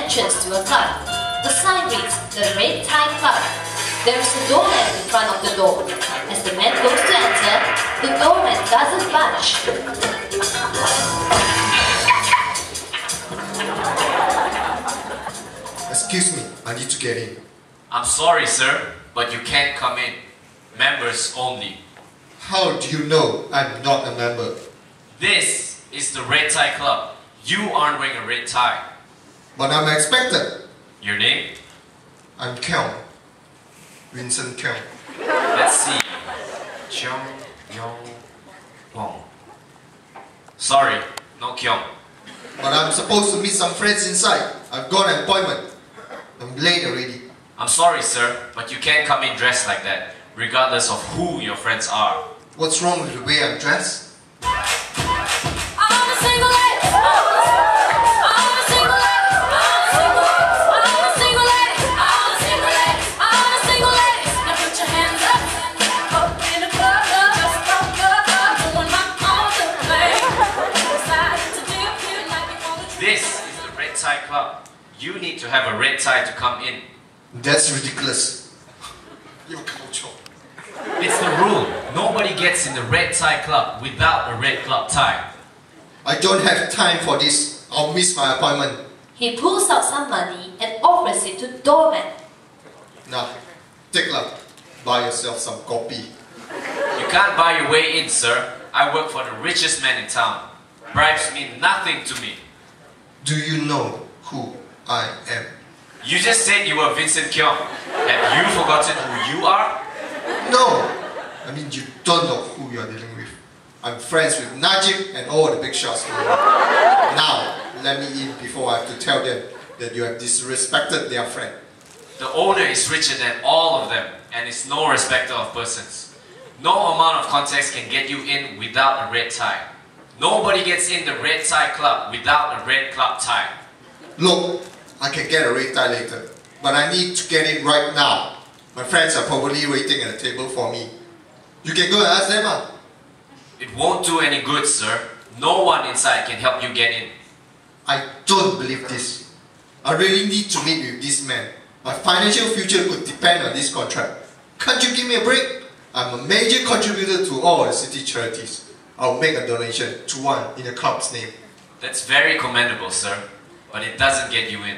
entrance to a club. The sign reads, The Red Tie Club. There is a doorman in front of the door. As the man goes to enter, the doorman doesn't budge. Excuse me, I need to get in. I'm sorry, sir, but you can't come in. Members only. How do you know I'm not a member? This is the Red Tie Club. You aren't wearing a red tie. But I'm expected. Your name? I'm Keong. Vincent Keong. Let's see. Cheong Yong Wong. Sorry, no Keong. But I'm supposed to meet some friends inside. I've got an appointment. I'm late already. I'm sorry, sir, but you can't come in dressed like that, regardless of who your friends are. What's wrong with the way I'm dressed? This is the Red Tie Club. You need to have a red tie to come in. That's ridiculous. Your culture. It's the rule. Nobody gets in the Red Tie Club without a red club tie. I don't have time for this. I'll miss my appointment. He pulls out some money and offers it to the doorman. Now, take luck. Buy yourself some coffee. You can't buy your way in, sir. I work for the richest man in town. Bribes mean nothing to me. Do you know who I am? You just said you were Vincent Keong. Have you forgotten who you are? No! I mean, you don't know who you're dealing with. I'm friends with Najib and all the big shots. Now, let me in before I have to tell them that you have disrespected their friend. The owner is richer than all of them and is no respecter of persons. No amount of context can get you in without a red tie. Nobody gets in the Red Tie Club without a red club tie. Look, I can get a red tie later, but I need to get in right now. My friends are probably waiting at the table for me. You can go and ask them. It won't do any good, sir. No one inside can help you get in. I don't believe this. I really need to meet with this man. My financial future could depend on this contract. Can't you give me a break? I'm a major contributor to all the city charities. I'll make a donation to one in the club's name. That's very commendable, sir, but it doesn't get you in.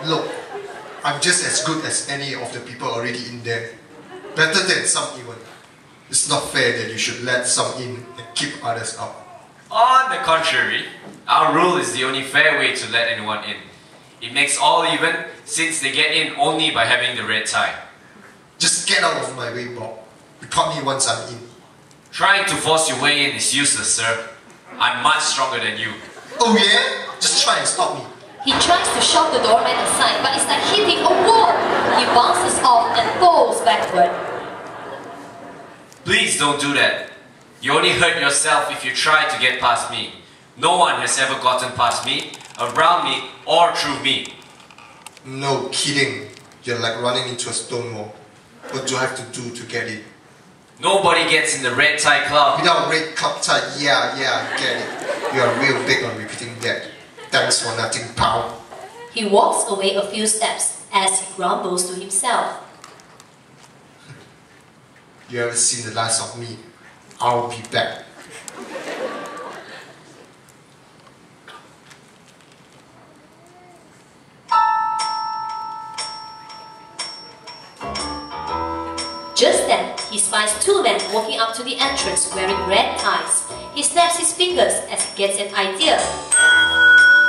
Look, I'm just as good as any of the people already in there. Better than some even. It's not fair that you should let some in and keep others out. On the contrary, our rule is the only fair way to let anyone in. It makes all even since they get in only by having the red tie. Just get out of my way, Bob. Report me once I'm in. Trying to force your way in is useless, sir. I'm much stronger than you. Oh yeah? Just try and stop me. He tries to shove the doorman aside, but it's like hitting a wall. He bounces off and falls backward. Please don't do that. You only hurt yourself if you try to get past me. No one has ever gotten past me, around me, or through me. No kidding. You're like running into a stone wall. What do I have to do to get in? Nobody gets in the Red Tie Club. Without red club tie, yeah, I get it. You are real big on repeating that. Thanks for nothing, pal. He walks away a few steps as he grumbles to himself. You haven't seen the last of me. I'll be back. Just then, he spies two men walking up to the entrance wearing red ties. He snaps his fingers as he gets an idea.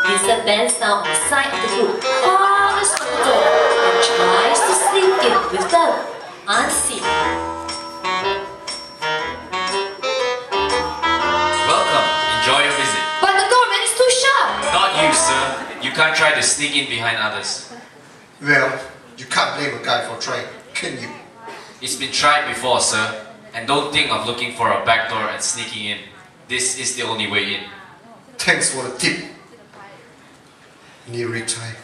Vincent bends down on the side of the group, corners of the door, and tries to sneak in with them, unseen. You can't try to sneak in behind others. Well, you can't blame a guy for trying, can you? It's been tried before, sir. And don't think of looking for a back door and sneaking in. This is the only way in. Thanks for the tip. I need a red tie,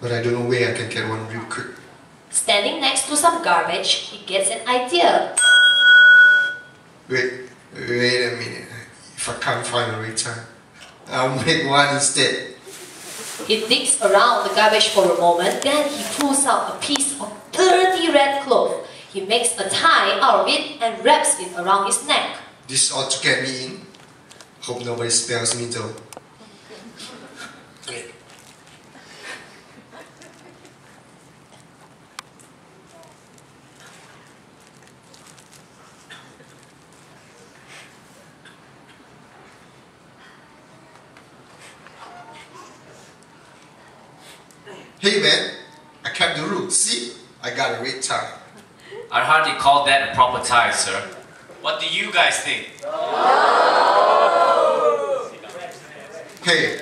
but I don't know where I can get one real quick. Standing next to some garbage, he gets an idea. Wait a minute. If I can't find a red tie, I'll make one instead. He digs around the garbage for a moment, then he pulls out a piece of dirty red cloth. He makes a tie out of it and wraps it around his neck. This ought to get me in. Hope nobody smells me though. Hey man, I kept the rule. See, I got a red tie. I'd hardly call that a proper tie, sir. What do you guys think? Hey,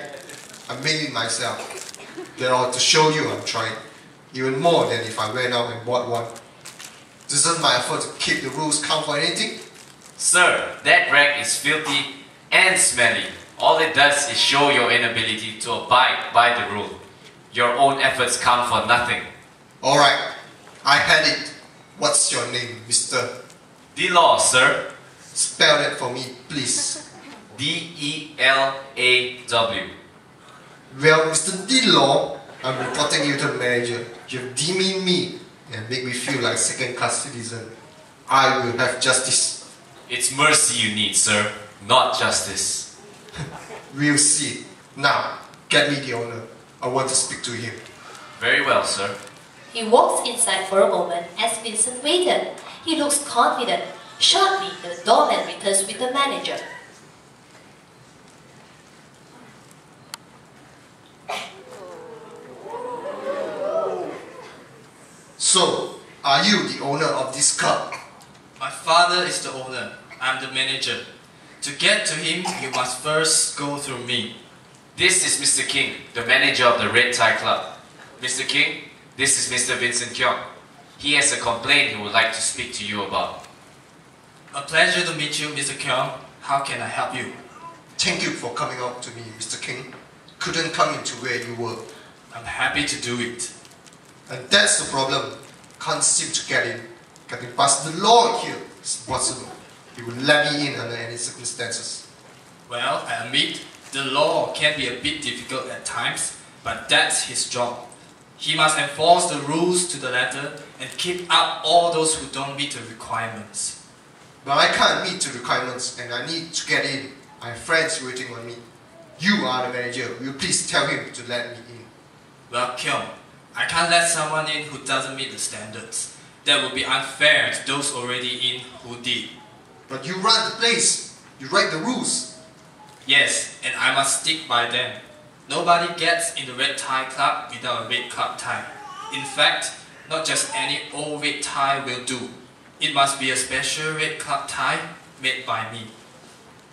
I made it myself. That ought to show you I'm trying. Even more than if I went out and bought one. Doesn't my effort to keep the rules count for anything? Sir, that rag is filthy and smelly. All it does is show your inability to abide by the rule. Your own efforts count for nothing. Alright, I had it. What's your name, mister? D-Law, sir. Spell that for me, please. D-E-L-A-W. Well, Mr. D-Law, I'm reporting you to the manager. You've demeaned me and make me feel like a second-class citizen. I will have justice. It's mercy you need, sir, not justice. We'll see. Now, get me the owner. I want to speak to him. Very well, sir. He walks inside for a moment as Vincent waited. He looks confident. Shortly, the doorman returns with the manager. So, are you the owner of this club? My father is the owner. I'm the manager. To get to him, you must first go through me. This is Mr. King, the manager of the Red Tie Club. Mr. King, this is Mr. Vincent Keong. He has a complaint he would like to speak to you about. A pleasure to meet you, Mr. Keong. How can I help you? Thank you for coming out to me, Mr. King. Couldn't come into where you were. I'm happy to do it. And that's the problem. Can't seem to get in. Getting past the law here is impossible. He will let me in under any circumstances. Well, I admit, the law can be a bit difficult at times, but that's his job. He must enforce the rules to the letter and keep out all those who don't meet the requirements. But I can't meet the requirements and I need to get in. I have friends waiting on me. You are the manager. Will you please tell him to let me in? Well, Keong, I can't let someone in who doesn't meet the standards. That would be unfair to those already in who did. But you run the place. You write the rules. Yes, and I must stick by them. Nobody gets in the Red Tie Club without a red club tie. In fact, not just any old red tie will do. It must be a special red club tie made by me.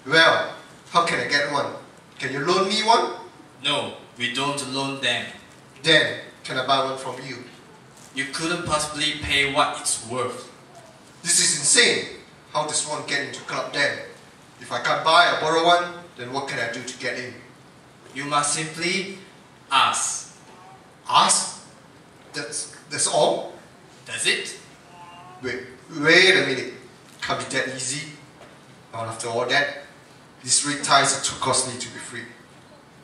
Well, how can I get one? Can you loan me one? No, we don't loan them. Then, can I buy one from you? You couldn't possibly pay what it's worth. This is insane. How does one get into club then? If I can't buy or borrow one, then what can I do to get in? You must simply ask. Ask? That's all? That's it? Wait a minute. Can't be that easy. Not after all that. These red ties are too costly to be free.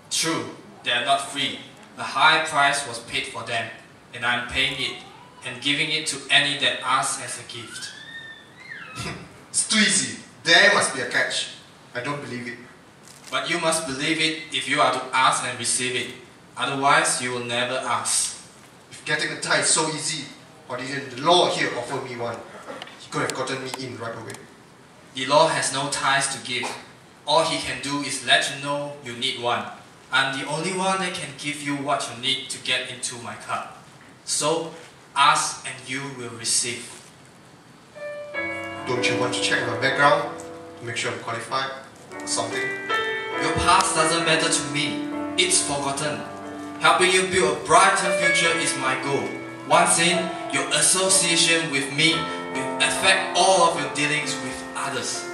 True, they are not free. A high price was paid for them, and I'm paying it and giving it to any that asks as a gift. It's too easy. There must be a catch. I don't believe it. But you must believe it if you are to ask and receive it. Otherwise, you will never ask. If getting a tie is so easy, why didn't the law here offer me one? He could have gotten me in right away. The law has no ties to give. All he can do is let you know you need one. I'm the only one that can give you what you need to get into my club. So, ask and you will receive. Don't you want to check my background to make sure I'm qualified? Or something? Your past doesn't matter to me. It's forgotten. Helping you build a brighter future is my goal. Once in, your association with me will affect all of your dealings with others.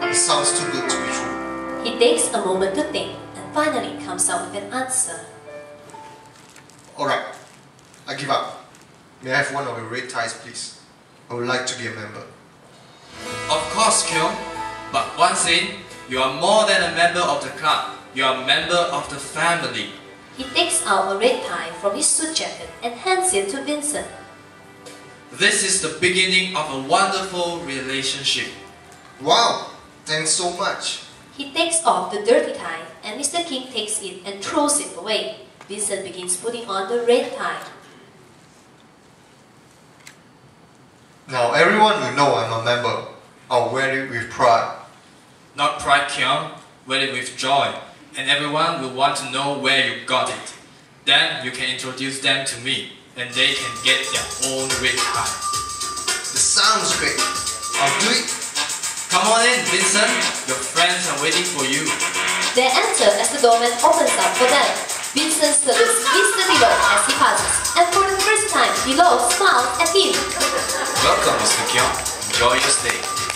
It sounds too good to be true. He takes a moment to think and finally comes out with an answer. Alright, I give up. May I have one of your red ties, please? I would like to be a member. Of course, Kyung, but once in, you are more than a member of the club. You are a member of the family. He takes out a red tie from his suit jacket and hands it to Vincent. This is the beginning of a wonderful relationship. Wow, thanks so much. He takes off the dirty tie and Mr. King takes it and throws it away. Vincent begins putting on the red tie. Now everyone will know I'm a member. I'll wear it with pride. Not pride, Kyung, wear it with joy, and everyone will want to know where you got it. Then you can introduce them to me, and they can get their own red tie. This sounds great. I'll do it. Come on in, Vincent. Your friends are waiting for you. They enter as the doorman opens up for them. Vincent salutes Mr. Dilo as he passes, and for the first time, Dilo smiles at him. Welcome, Mr. Kyung. Enjoy your stay.